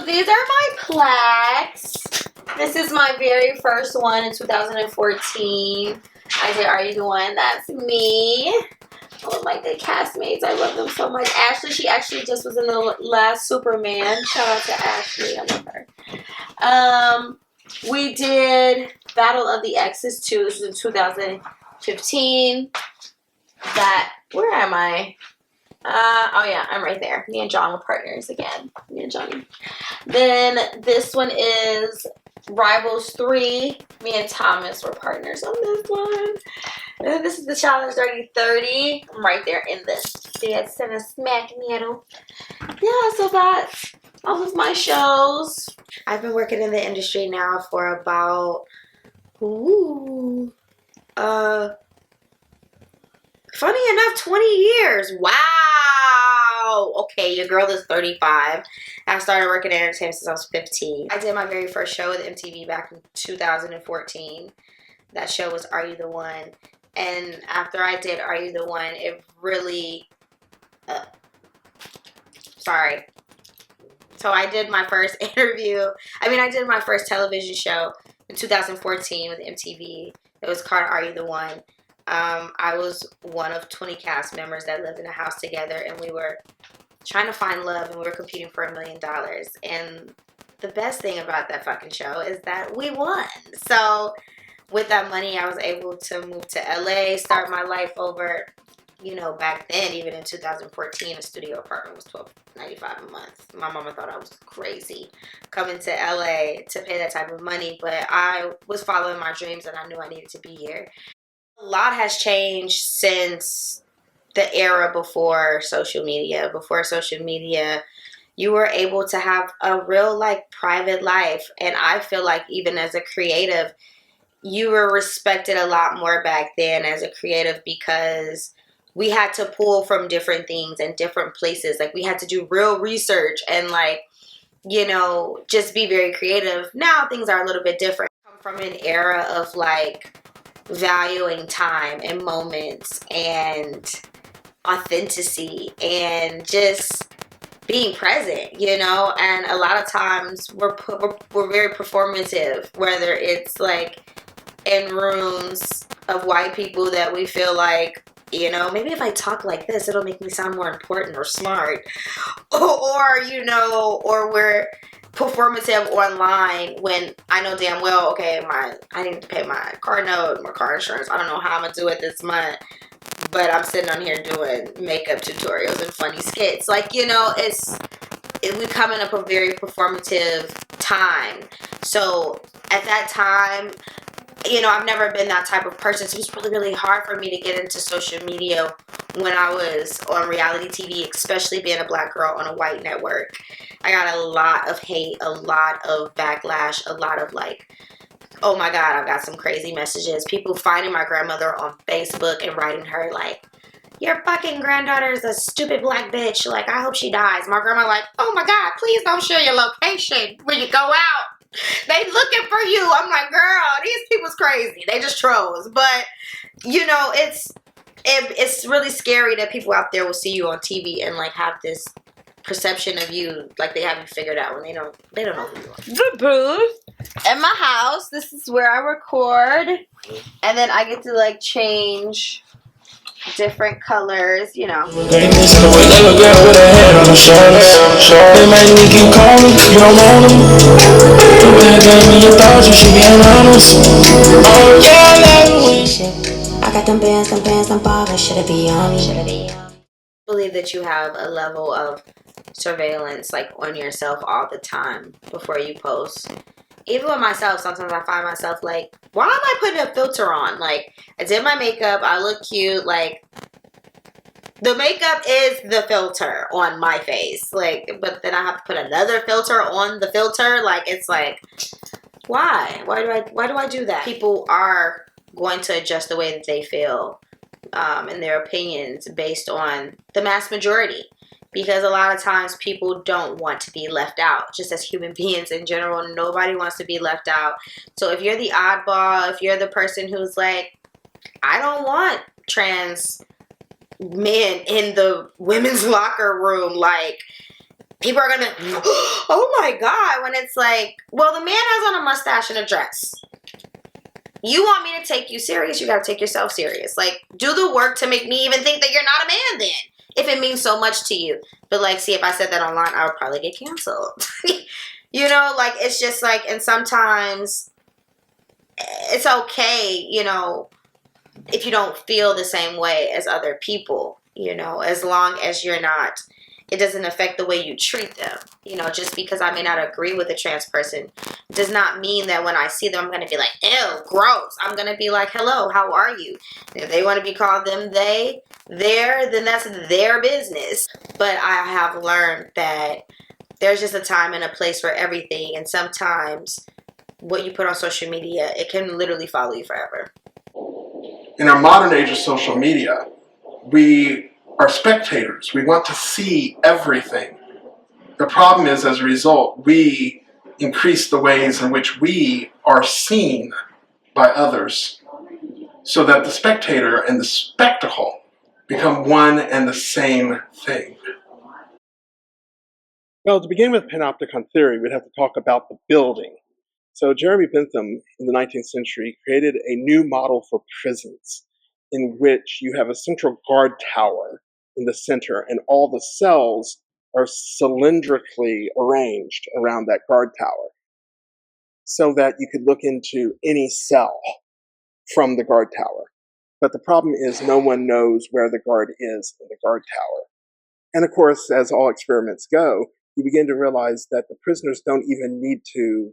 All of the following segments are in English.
these are my plaques. This is my very first one in 2014. I did Are You the One? That's me. All of my good castmates. I love them so much. Ashley, she actually just was in the last Superman. Shout out to Ashley. I love her. We did Battle of the Exes too. This is in 2015. Where am I? Oh yeah, I'm right there. Me and John were partners again. Me and Johnny. Then this one is Rivals 3. Me and Thomas were partners on this one. And then this is the Challenge 30. I'm right there in this. Dead center smack middle. Yeah, so that's all of my shows. I've been working in the industry now for about funny enough, 20 years. Wow. Okay, your girl is 35. I started working in entertainment since I was 15. I did my very first show with MTV back in 2014. That show was Are You the One? And after I did Are You the One, it really... sorry. So I did my first interview. I did my first television show in 2014 with MTV. It was called Are You the One? I was one of 20 cast members that lived in a house together, and we were trying to find love, and we were competing for $1 million. And the best thing about that fucking show is that we won. So with that money, I was able to move to LA, start my life over. You know, back then, even in 2014, a studio apartment was $12.95 a month. My mama thought I was crazy coming to LA to pay that type of money, but I was following my dreams, and I knew I needed to be here. A lot has changed since the era before social media. Before social media, you were able to have a real, private life. And I feel like even as a creative, you were respected a lot more back then as a creative because we had to pull from different things and different places. We had to do real research and, just be very creative. Now things are a little bit different. I come from an era of, valuing time and moments and authenticity and just being present, and a lot of times we're very performative, whether it's in rooms of white people that we feel maybe if I talk like this, it'll make me sound more important or smart, or we're performative online when I know damn well, okay, I need to pay my car note, my car insurance. I don't know how I'm gonna do it this month, but I'm sitting on here doing makeup tutorials and funny skits. We come in a very performative time. So at that time, I've never been that type of person. So it was really, really hard for me to get into social media when I was on reality TV, especially being a black girl on a white network. I got a lot of hate, a lot of backlash, a lot of oh my God, I've got some crazy messages. People finding my grandmother on Facebook and writing her your fucking granddaughter is a stupid black bitch. I hope she dies. My grandma oh my God, please don't share your location when you go out. They looking for you. I'm like, girl, these people's crazy. They just trolls. But, it's really scary that people out there will see you on TV and, have this perception of you they have you figured out when they don't know who you are. The booth at my house. This is where I record. And then I get to, change different colors, They might keep calling, you don't want them. Too bad, gave me your thoughts, you should be honest. Oh yeah, I got them bands, them bobbing, should it be on me? I believe that you have a level of surveillance on yourself all the time before you post. Even with myself, sometimes I find myself why am I putting a filter on? I did my makeup, I look cute, the makeup is the filter on my face, but then I have to put another filter on the filter. It's why? Why do I do that? People are going to adjust the way that they feel, and their opinions based on the mass majority. Because a lot of times people don't want to be left out. Just as human beings in general, nobody wants to be left out. So if you're the oddball, if you're the person who's I don't want trans men in the women's locker room, people are gonna be, oh my God, when it's like, well, the man has on a mustache and a dress. You want me to take you serious, you gotta take yourself serious. Like, do the work to make me even think that you're not a man then, if it means so much to you. But like, see, if I said that online, I would probably get canceled. You know, like, it's just like, and sometimes it's okay, you know, if you don't feel the same way as other people, you know, as long as you're not, it doesn't affect the way you treat them. You know, just because I may not agree with a trans person does not mean that when I see them, I'm going to be like, ew, gross. I'm going to be like, hello, how are you? If they want to be called them, they, their, then that's their business. But I have learned that there's just a time and a place for everything. And sometimes what you put on social media, it can literally follow you forever. In our modern age of social media, we are spectators. We want to see everything. The problem is, as a result, we increase the ways in which we are seen by others, so that the spectator and the spectacle become one and the same thing. Well, to begin with panopticon theory, we'd have to talk about the building. So Jeremy Bentham, in the 19th century, created a new model for prisons, in which you have a central guard tower in the center, and all the cells are cylindrically arranged around that guard tower, so that you could look into any cell from the guard tower. But the problem is no one knows where the guard is in the guard tower. And of course, as all experiments go, you begin to realize that the prisoners don't even need to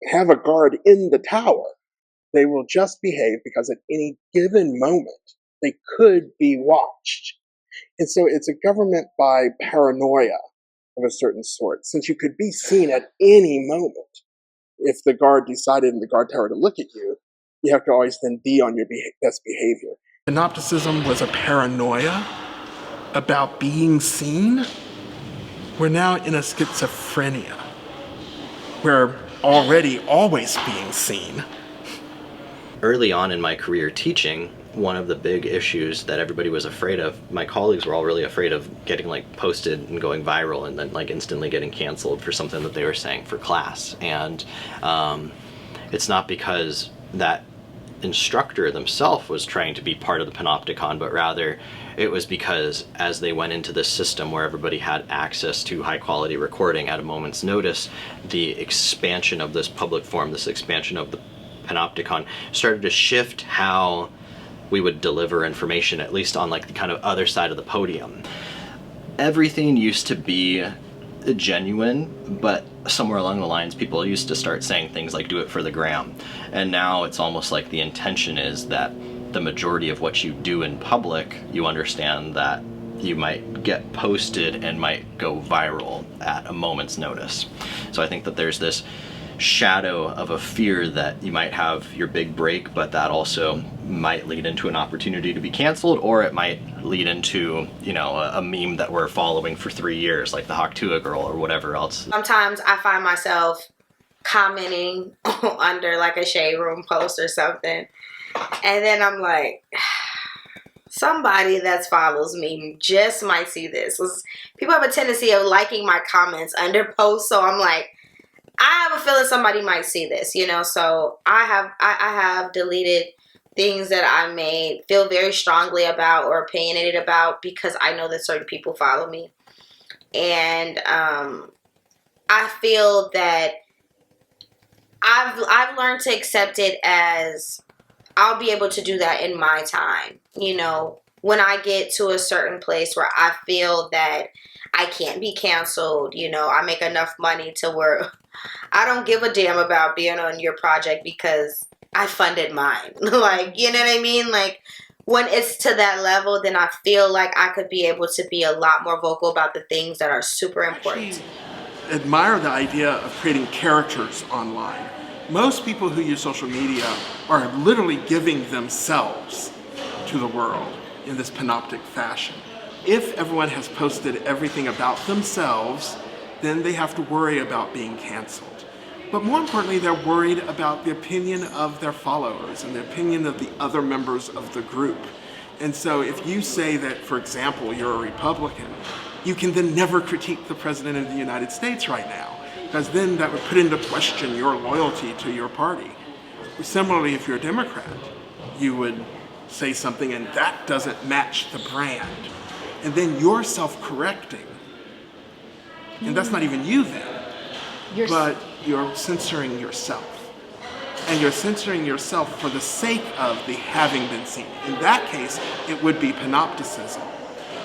have a guard in the tower. They will just behave because at any given moment, they could be watched. And so it's a government by paranoia of a certain sort, since you could be seen at any moment. If the guard decided in the guard tower to look at you, you have to always then be on your best behavior. Synopticism was a paranoia about being seen. We're now in a schizophrenia. We're already always being seen. Early on in my career teaching, one of the big issues that everybody was afraid of, my colleagues were all really afraid of getting like posted and going viral and then like instantly getting canceled for something that they were saying for class. And it's not because that instructor themselves was trying to be part of the panopticon, but rather it was because as they went into this system where everybody had access to high quality recording at a moment's notice, the expansion of this public forum, this expansion of the panopticon started to shift how we would deliver information, at least on like the kind of other side of the podium. Everything used to be genuine, but somewhere along the lines people used to start saying things like do it for the gram, and now it's almost like the intention is that the majority of what you do in public, you understand that you might get posted and might go viral at a moment's notice. So I think that there's this shadow of a fear that you might have your big break, but that also might lead into an opportunity to be canceled, or it might lead into, you know, a meme that we're following for 3 years, like the Haktua girl or whatever else. Sometimes I find myself commenting under like a shade room post or something, and then I'm like, somebody that follows me just might see this. People have a tendency of liking my comments under posts, so I'm like, I have a feeling somebody might see this, you know. So I have deleted things that I may feel very strongly about or opinionated about because I know that certain people follow me, and I feel that I've learned to accept it as I'll be able to do that in my time, you know. When I get to a certain place where I feel that I can't be canceled, you know, I make enough money to where I don't give a damn about being on your project because I funded mine. Like, you know what I mean? Like, when it's to that level, then I feel like I could be able to be a lot more vocal about the things that are super important. I admire the idea of creating characters online. Most people who use social media are literally giving themselves to the world in this panoptic fashion. If everyone has posted everything about themselves, then they have to worry about being canceled. But more importantly, they're worried about the opinion of their followers and the opinion of the other members of the group. And so if you say that, for example, you're a Republican, you can then never critique the President of the United States right now, because then that would put into question your loyalty to your party. Similarly, if you're a Democrat, you would say something and that doesn't match the brand. And then you're self-correcting. And that's not even you then, but you're censoring yourself. And you're censoring yourself for the sake of the having been seen. In that case, it would be panopticism.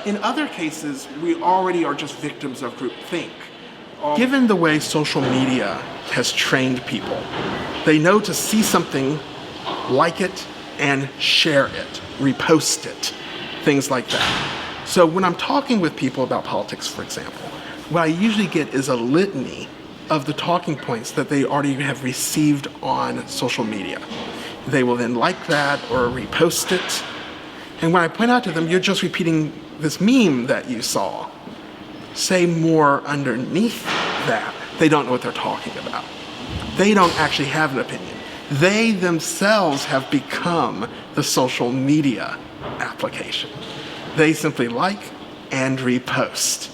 In other cases, we already are just victims of groupthink. Given the way social media has trained people, they know to see something, like it, and share it, repost it, things like that. So when I'm talking with people about politics, for example, what I usually get is a litany of the talking points that they already have received on social media. They will then like that or repost it. And when I point out to them, you're just repeating this meme that you saw. Say more underneath that. They don't know what they're talking about. They don't actually have an opinion. They themselves have become the social media application. They simply like and repost.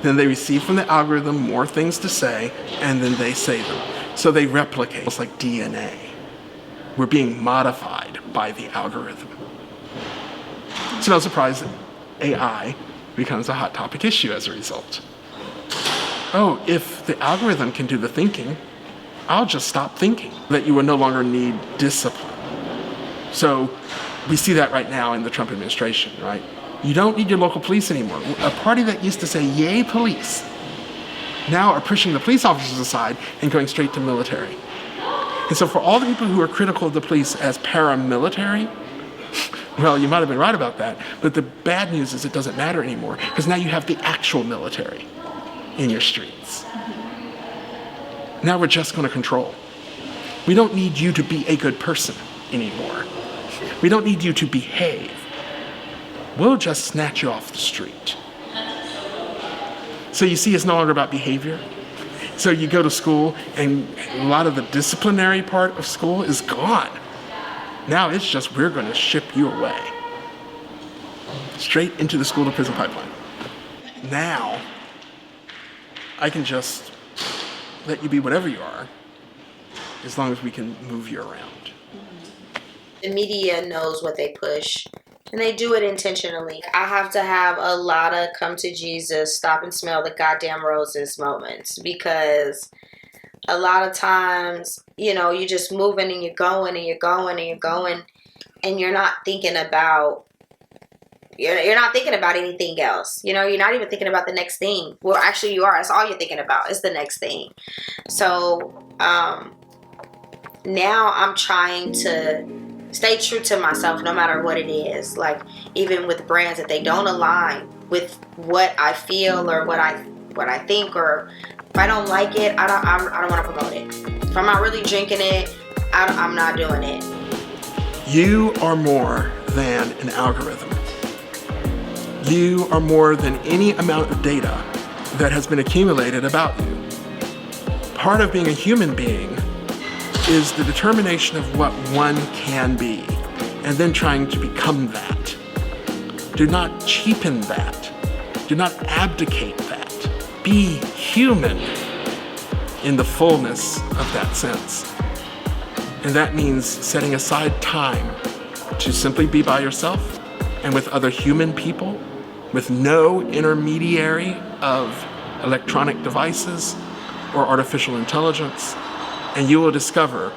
Then they receive from the algorithm more things to say, and then they say them. So they replicate. It's like DNA. We're being modified by the algorithm. It's no surprise that AI becomes a hot topic issue as a result. Oh, if the algorithm can do the thinking, I'll just stop thinking. That you will no longer need discipline. So we see that right now in the Trump administration, right? You don't need your local police anymore. A party that used to say, yay, police, now are pushing the police officers aside and going straight to military. And so for all the people who are critical of the police as paramilitary, well, you might have been right about that, but the bad news is it doesn't matter anymore, because now you have the actual military in your streets. Now we're just going to control. We don't need you to be a good person anymore. We don't need you to behave. We'll just snatch you off the street. So you see, it's no longer about behavior. So you go to school, and a lot of the disciplinary part of school is gone. Now it's just, we're going to ship you away. Straight into the school to prison pipeline. Now, I can just let you be whatever you are, as long as we can move you around. The media knows what they push, and they do it intentionally. I have to have a lot of come to Jesus, stop and smell the goddamn roses moments, because a lot of times, you know, you're just moving and you're going and you're going and you're going, and you're not thinking about anything else. You know, you're not even thinking about the next thing. Well, actually you are. That's all you're thinking about is the next thing. So now I'm trying to stay true to myself no matter what it is. Like, even with brands, that they don't align with what I feel or what I think, or if I don't like it, I don't want to promote it. If I'm not really drinking it, I'm not doing it. You are more than an algorithm. You are more than any amount of data that has been accumulated about you. Part of being a human being is the determination of what one can be, and then trying to become that. Do not cheapen that. Do not abdicate that. Be human in the fullness of that sense. And that means setting aside time to simply be by yourself and with other human people, with no intermediary of electronic devices or artificial intelligence, and you will discover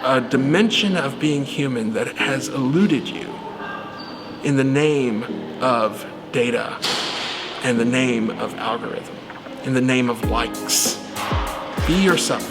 a dimension of being human that has eluded you in the name of data, in the name of algorithm, in the name of likes. Be yourself.